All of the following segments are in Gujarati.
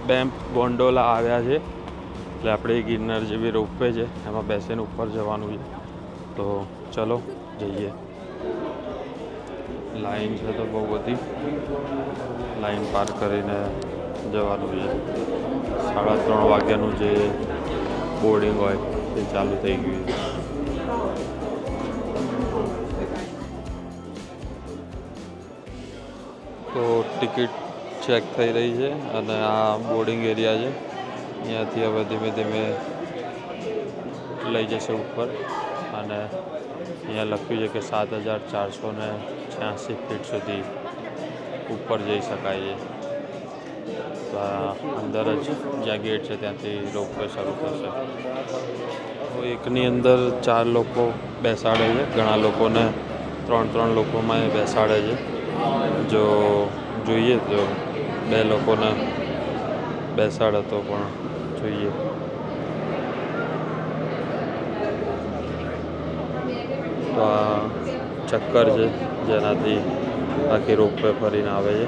બેમ્પ ગોંડોલા આવ્યા છે, એટલે આપણે ગિરનાર જેવી રોપવે છે એમાં બેસીને ઉપર જવાનું છે. તો ચલો જઈએ. લાઈન છે તો બહુ બધી, લાઈન પાર કરીને જવાનું છે. 3:30 વાગ્યાનું જે બોર્ડિંગ હોય એ ચાલુ થઈ ગયું છે. તો ટિકિટ ચેક થઈ રહી છે અને આ બોર્ડિંગ એરિયા છે. અહીંયાથી હવે ધીમે ધીમે લઈ જશે ઉપર અને અહીંયા લખ્યું છે કે 7,486 ફીટ સુધી ઉપર જઈ શકાય છે. તો અંદર જ જ્યાં ગેટ છે ત્યાંથી રોપવે શરૂ થશે. તો એકની અંદર 4 લોકો બેસાડે છે, ઘણા લોકોને 3 લોકોમાં બેસાડે છે. જો જોઈએ તો 2 લોકોને બેસાડે તો પણ જોઈએ. તો આ ચક્કર છે જેનાથી આખી રોપવે ફરીને આવે છે.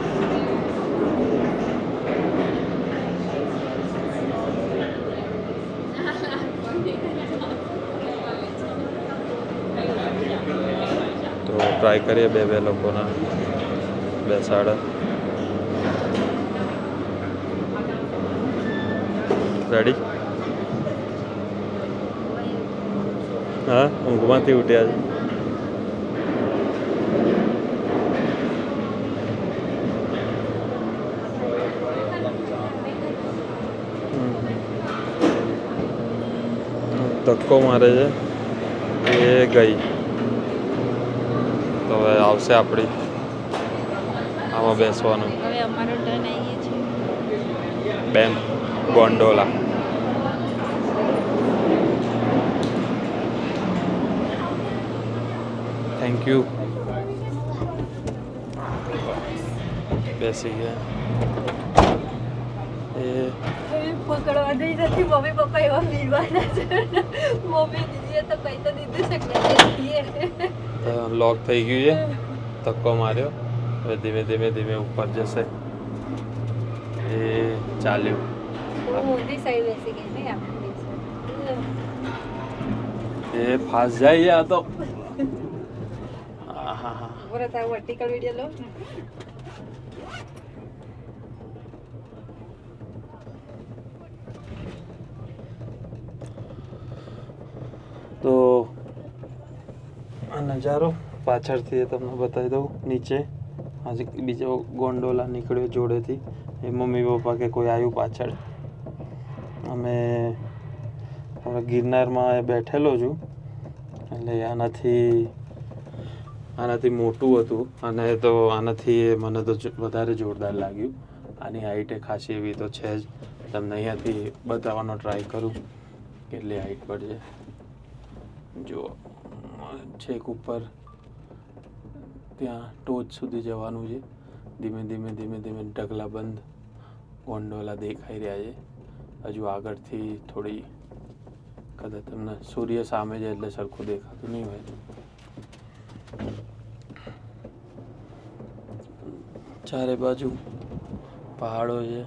તો ટ્રાય કરીએ 2 લોકોને બેસાડે. રેડી? હા, ઊંઘમાંથી ઉઠ્યા છે. ધક્કો મારે છે એ ગઈ. તો હવે આવશે આપણી આમાં બેસવાનું. હવે અમારો ટર્ન આવી છે. બેમ્પ ગોંડોલા. Thank you. બેસી ગયા. એ પકડવા નહીં નથી. મમ્મી પપ્પા એવા મીરવાના છે. મમ્મી દીદીએ તો કઈ તો દીધું છે કે લોક થઈ ગયું છે. ધક્કો માર્યો. હવે ધીમે ધીમે ઉપર જશે. એ ચાલ્યું. મોટી સાઈડ બેસી ગઈ ને આપણે. એ ફાસ્ટ જાય આ તો. હા બરાબર. આ વર્ટિકલ વિડિયો લો. તો આ નજારો પાછળથી તમને બતાવી દઉં. નીચે આજે બીજો ગોંડોલા નીકળ્યો જોડેથી. એ મમ્મી પપ્પા કે કોઈ આવ્યું પાછળ. અમે ગિરનારમાં બેઠેલો છું, એટલે આનાથી મોટું હતું અને તો આનાથી મને તો વધારે જોરદાર લાગ્યું. આની હાઈટ ખાસી એવી તો છે જ. તમને અહીંયાથી બતાવવાનો ટ્રાય કરું કેટલી હાઈટ પર છે. જુઓ, છેક ઉપર ત્યાં ટોચ સુધી જવાનું છે. ધીમે ધીમે ઢગલા બંધ ગોંડોલા દેખાઈ રહ્યા છે. હજુ આગળથી થોડી કદાચ તમને સૂર્ય સામે છે એટલે સરખું દેખાતું નહીં હોય. ચારે બાજુ પહાડો છે,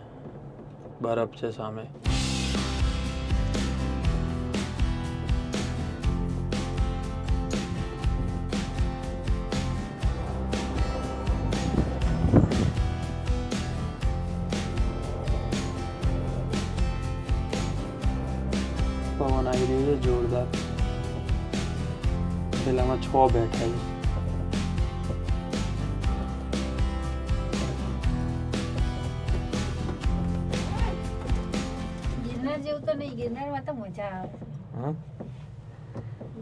બરફ છે સામે. પવન આવી રહ્યું છે જોરદાર. પેલામાં 6 બેઠા છે. ગિરનાર જેવું તો નહીં. ગિરનારમાં તો મજા આવે.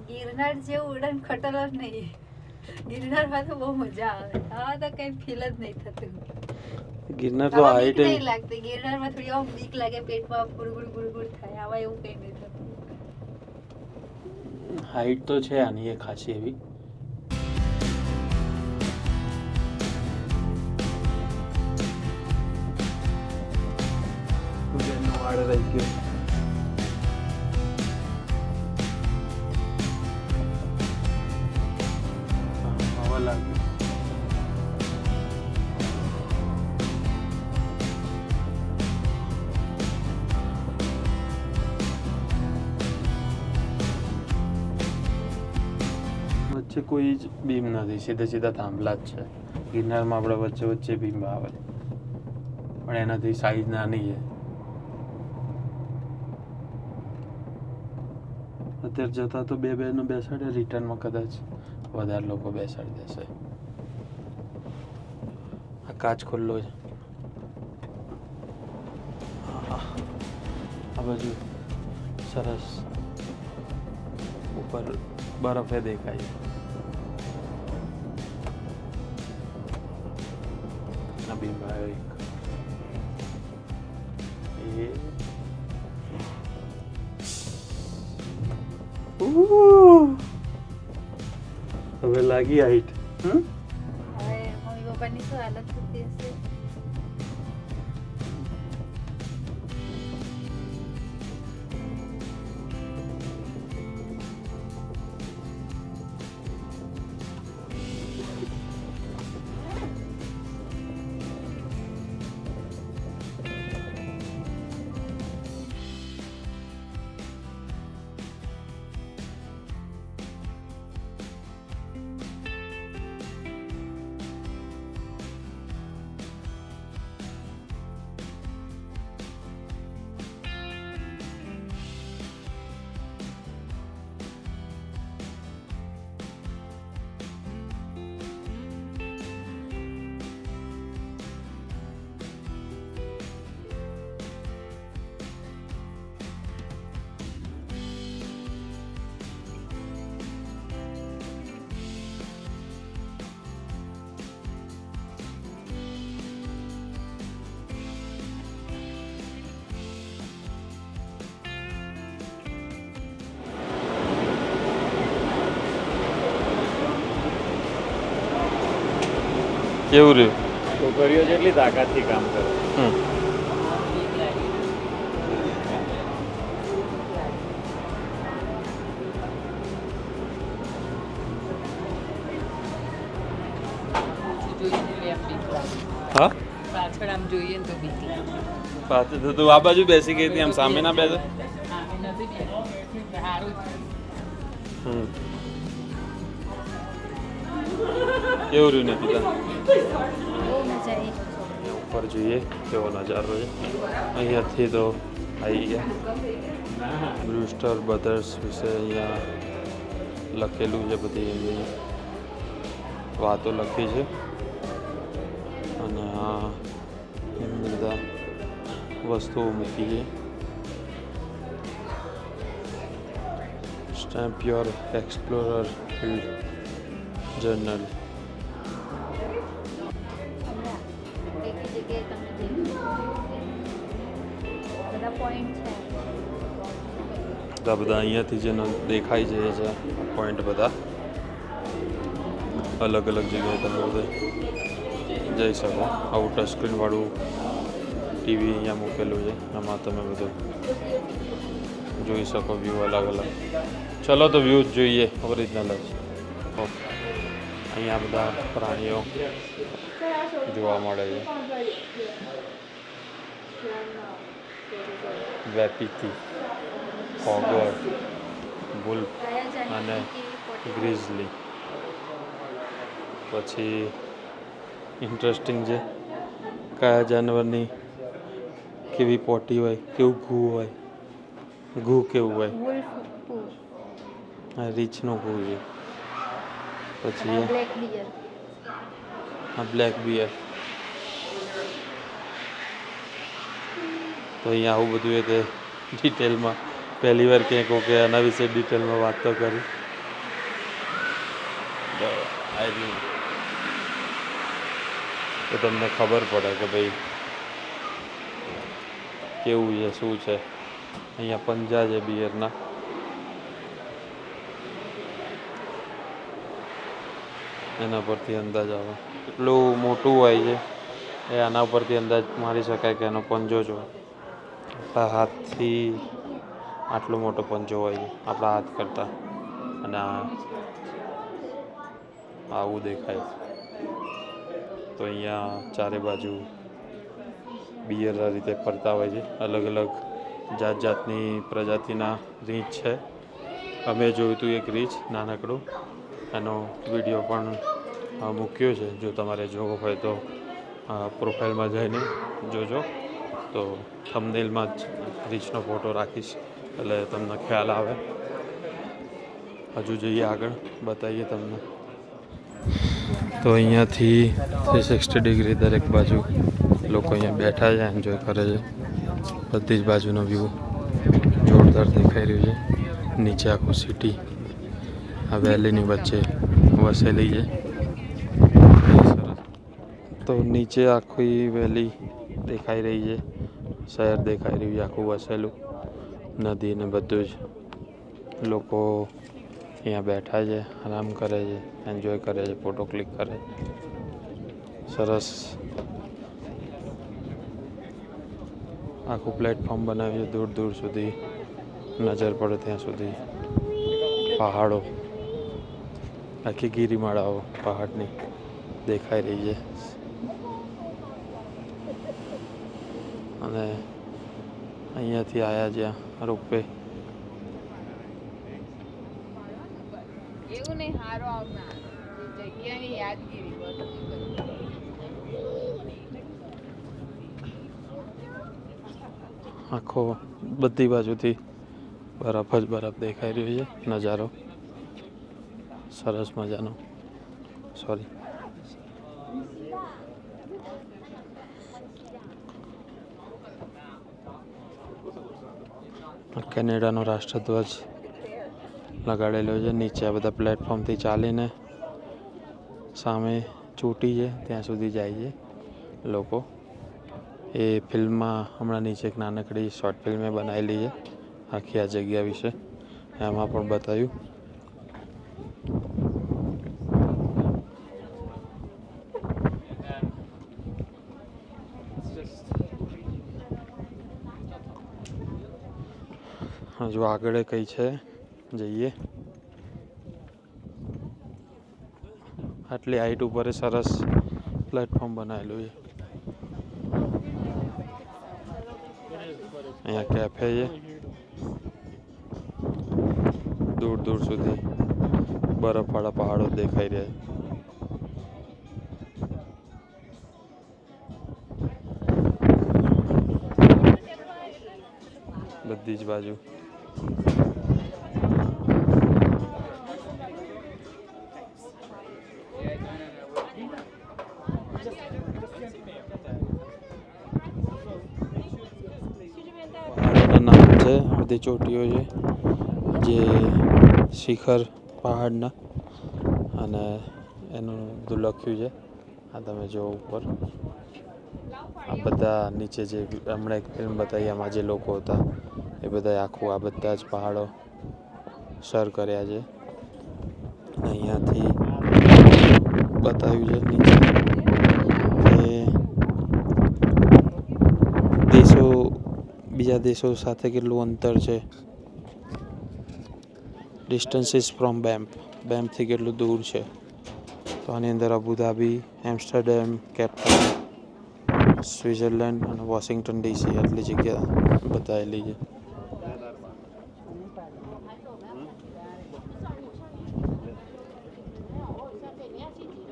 ગિરનાર જેવું ઉડન ખટોલો જ નહીં. ગિરનારમાં તો બહુ મજા આવે. આ તો કઈ ફીલ જ નહીં થતું. ગિરનાર તો હાઈટ નહીં લાગતી. ગિરનારમાં થોડી આમ બીક લાગે, પેટમાં ગુડગુડ થાય. આવા એવું કઈ નહીં થતું. હાઈટ તો છે આની એ ખાસી એવી. વાળ રહી ગયો. હવા લાગી. વચ્ચે કોઈ જ બીમ નથી, સીધા થાંભલા જ છે. ગિરનારમાં આપણે વચ્ચે વચ્ચે બીમ આવે પણ એનાથી સાઈઝ નાની છે. અત્યારે જતા તો બે બેનો બેસાડે, રિટર્નમાં કદાચ વધારે લોકો બેસાડી દેશે. આ કાચ ખુલ્લો છે. આ બાજુ સરસ ઉપર બરફે દેખાય. આ બીમ આવ્યો એક. એ હવે લાગી હાઈટ. હવે મમ્મી પપ્પાની શું હાલત થતી હશે? કેવું રહ્યું? છોકરીઓ જેટલી તાકાતથી કામ કરે. હા પાછળ આમ જોઈએ ને તો બીક લાગે. પાછળ તો તું આ બાજુ બેસી ગઈ હતી, આમ સામે ના બેસે. સારું કેવું રહ્યું નિકિતા? બહુ મજા આવી. ઉપર જોઈએ કેવો નજારો છે. અહીંયાથી તો આવી ગયા. બ્રુસ્ટર બ્રધર્સ વિશે અહીંયા લખેલું છે, બધી એની વાતો લખી છે. અને આ એમની બધા વસ્તુઓ મૂકી છે. Stamp your explorer field journal. એકી જગ્યાએ તમે બધા પોઈન્ટ છે. બધા અહીંયાથી જે દેખાય છે એ છે પોઈન્ટ બધા. અલગ અલગ જગ્યાએ તમે બધે જઈ શકો. આવું ટચ સ્ક્રીનવાળું ટીવી અહીંયા મૂકેલું છે, એમાં તમે બધું જોઈ શકો વ્યૂ અલગ અલગ. ચલો તો વ્યૂ જ જોઈએ, ઓરિજિનલ જ. અહીંયા બધા પ્રાણીઓ જોવા મળે છે. વેપીથી, હોગર, વુલ્ફ અને ગ્રીઝલી. પછી ઇન્ટરેસ્ટિંગ છે કયા જાનવરની કેવી પોટી હોય, કેવું ઘૂ હોય, ઘૂ કેવું હોય. આ રીછનું ઘૂ છે. પછી બ્લેક ડિયર. આ બ્લેક બિયર. તો અહીંયા આવું બધું એ તે ડિટેલમાં પહેલી વાર ક્યાંક કે આના વિશે ડિટેલમાં વાત તો કરી. તો તમને ખબર પડે કે ભાઈ કેવું છે, શું છે. અહીંયા પંજા છે બિયરના. એના પરથી અંદાજ આવે. એટલું મોટું હોય છે એ આના ઉપરથી અંદાજ મારી શકાય કે એનો પંજો જો આપણા હાથથી આટલો મોટો પંજો હોય છે, આપણા હાથ કરતાં. અને આવું દેખાય. તો અહીંયા ચારે બાજુ બિયર આ રીતે ફરતા હોય છે. અલગ અલગ જાત જાતની પ્રજાતિના રીંછ છે. અમે જોયું હતું એક રીંછ નાનકડું, એનો વિડીયો પણ મૂક્યો છે. જો તમારે જોવો હોય તો પ્રોફાઇલમાં જઈને જોજો. તો થંબનેલમાં જ બ્રિજનો ફોટો રાખીશ એટલે તમને ખ્યાલ આવે. હજુ જઈએ આગળ, બતાવીએ તમને. તો અહીંયાથી 360 ડિગ્રી દરેક બાજુ લોકો અહીંયા બેઠા છે, એન્જોય કરે છે. બધી જ બાજુનો વ્યૂ જોરદાર દેખાઈ રહ્યું છે. નીચે આખું સિટી આ વેલીની વચ્ચે વસેલી છે. તો નીચે આખી વેલી દેખાઈ રહી છે, શહેર દેખાઈ રહ્યું છે આખું વસેલું, નદી ને બધું જ. લોકો અહીંયા બેઠા છે, આરામ કરે છે, એન્જોય કરે છે, ફોટો ક્લિક કરે છે. સરસ આખું પ્લેટફોર્મ બનાવ્યું છે. દૂર દૂર સુધી નજર પડે ત્યાં સુધી પહાડો, આખી ગિરિમાળાઓ પહાડની દેખાઈ રહી છે. અને અહીંયાથી આવ્યા જ્યાં રોપવે, એવું નહીં, હારો આવનાર જગ્યાની યાદગીરી આખો બધી બાજુથી બરફ જ બરફ દેખાઈ રહ્યો છે. નજારો સરસ મજાનો. સોરી, કેનેડાનો રાષ્ટ્રધ્વજ લગાડેલો છે. નીચે આ બધા પ્લેટફોર્મથી ચાલીને સામે ચોટી છે ત્યાં સુધી જાય છે લોકો. એ ફિલ્મમાં હમણાં નીચે એક નાનકડી શોર્ટ ફિલ્મે બનાવેલી છે આખી આ જગ્યા વિશે, એમાં પણ બતાવ્યું. હજુ આગળ કઈ છે, જઈએ. આટલી હાઈટ ઉપર સરસ પ્લેટફોર્મ બનાવેલું છે. અહીંયા કેફે છે. દૂર દૂર સુધી બરફવાળા પહાડો દેખાઈ રહ્યા છે બધી જ બાજુ. પહાડોના નામ છે, બધી ચોટીઓ છે જે શિખર પહાડના, અને એનું બધું લખ્યું છે. આ તમે જો ઉપર આ બધા નીચે જે હમણાં એક ફિલ્મ બતાવી એમાં જે લોકો હતા એ બધા આખું આ બધા જ પહાડો સર કર્યા છે. અહીંયાથી બતાવ્યું છે નીચે કે દેશો બીજા દેશો સાથે કેટલું અંતર છે. ડિસ્ટન્સીસ ફ્રોમ બેમ્પથી કેટલું દૂર છે. તો આની અંદર અબુધાબી, એમ્સ્ટરડેમ, કેપટાઉન, સ્વિટ્ઝરલેન્ડ અને વોશિંગ્ટન ડીસી આટલી જગ્યા બતાવેલી છે.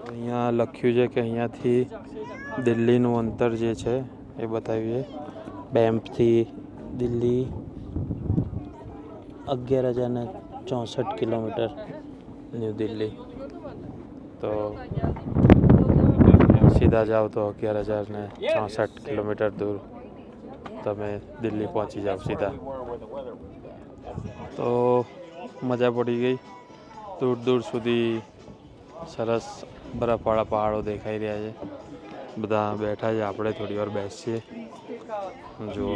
અહીંયા લખ્યું છે કે અહીંયાથી દિલ્હીનું અંતર જે છે એ બતાવ્યું છે. બેમ્પથી દિલ્હી 11,064 કિલોમીટર, ન્યૂ દિલ્હી. તો સીધા જાઓ તો 11,064 કિલોમીટર દૂર તમે દિલ્હી પહોંચી જાઓ સીધા. તો મજા પડી ગઈ. દૂર દૂર સુધી સરસ બરફવાળા પહાડો દેખાઈ રહ્યા છે. બધા બેઠા છે, આપણે થોડી વાર બેસીએ. જુઓ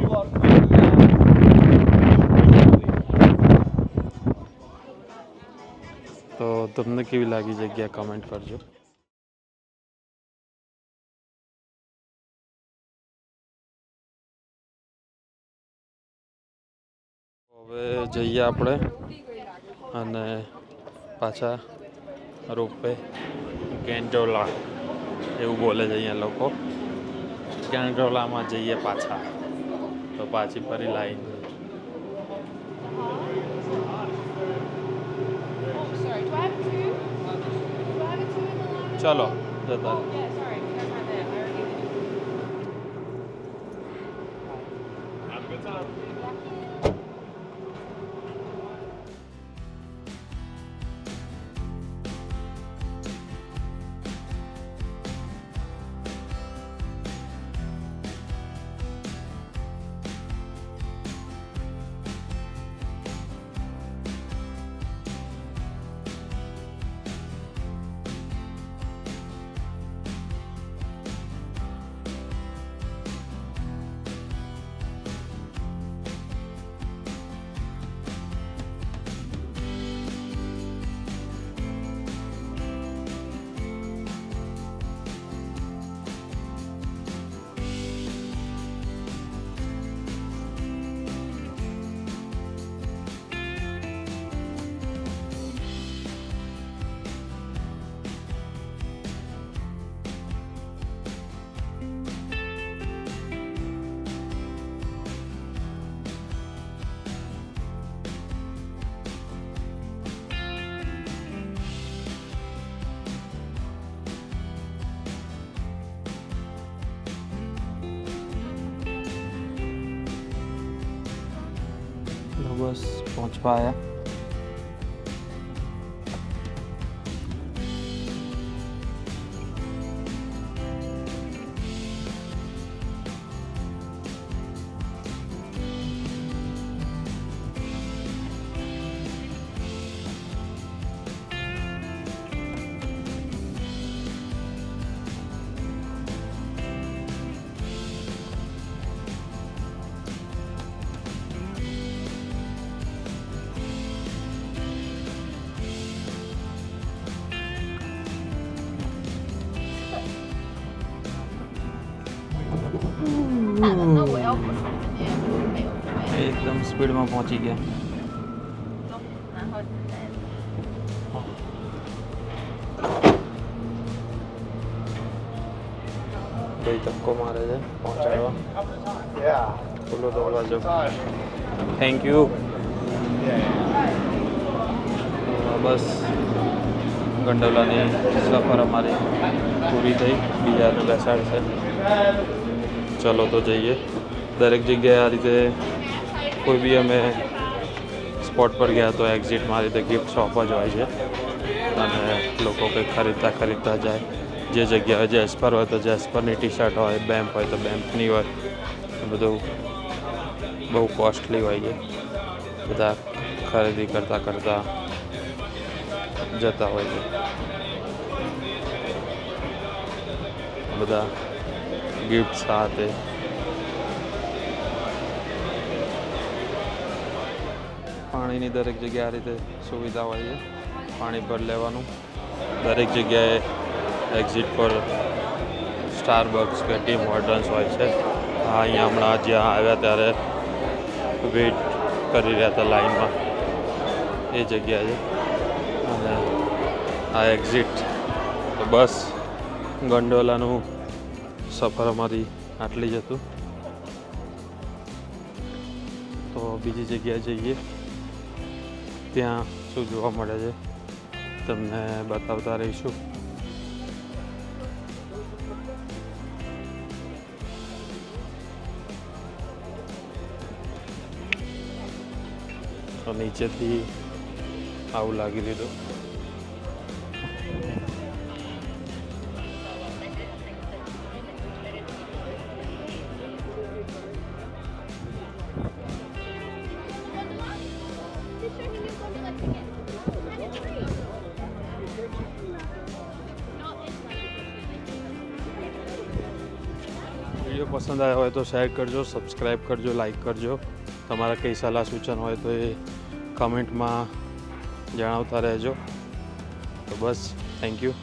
તો તમને કેવી લાગી જગ્યા, કમેન્ટ કરજો. હવે જઈએ આપણે અને પાછા રોપવે ગેન્ડોલા એવું બોલે છે અહીંયા લોકો. ગેન્ડોલામાં જઈએ પાછા. તો પાછી ફરી line. Sorry, do I have two? ચલો જતા Yeah, sorry. That's not that. I already did it. બસ પહોંચવા આવ્યા.那我要不是今天没有准备， એકદમ સ્પીડમાં પહોંચી ગયા. 然后ભાઈ ધક્કો મારે છે પહોંચાડવા. ખુલ્લો દરવાજો. Thank you. બસ ગંડોલાની સફર અમારી પૂરી થઈ. બીજાને બેસાડશે. ચલો તો જઈએ. દરેક જગ્યાએ આ રીતે કોઈ બી અમે સ્પોટ પર ગયા તો એક્ઝિટમાં આ રીતે ગિફ્ટ શોપ જ હોય છે અને લોકો કંઈક ખરીદતા જાય. જે જગ્યાએ જેસ્પર હોય તો જેસ્પરની ટી શર્ટ હોય, બેમ્પ હોય તો બેમ્પની હોય. એ બધું બહુ કોસ્ટલી હોય છે. બધા ખરીદી કરતાં જતા હોય છે. બધા ગિફ્ટ સાથે પાણીની દરેક જગ્યાએ આ રીતે સુવિધા હોય છે. પાણી પર લેવાનું. દરેક જગ્યાએ એક્ઝિટ પર સ્ટારબક્સ કે ટીમ હોર્ટન્સ હોય છે. અહીંયા હમણાં જ્યાં આવ્યા ત્યારે વેઇટ કરી રહ્યા હતા લાઈનમાં એ જગ્યાએ. અને આ એક્ઝિટ તો બસ ગંડોલાનું સફર અમારી આટલી જ હતું. તો બીજી જગ્યાએ જઈએ. ત્યાં શું જોવા મળે છે તમને બતાવતા રહીશું. તો નીચેથી આવું લાગી લીધું. વિડીયો પસંદ આવ્યો હોય તો શેર કરજો, સબસ્ક્રાઈબ કરજો, લાઈક કરજો. તમારા કંઈ સલાહ સૂચન હોય તો એ કમેન્ટમાં જણાવતા રહેજો. તો બસ થેન્ક યુ.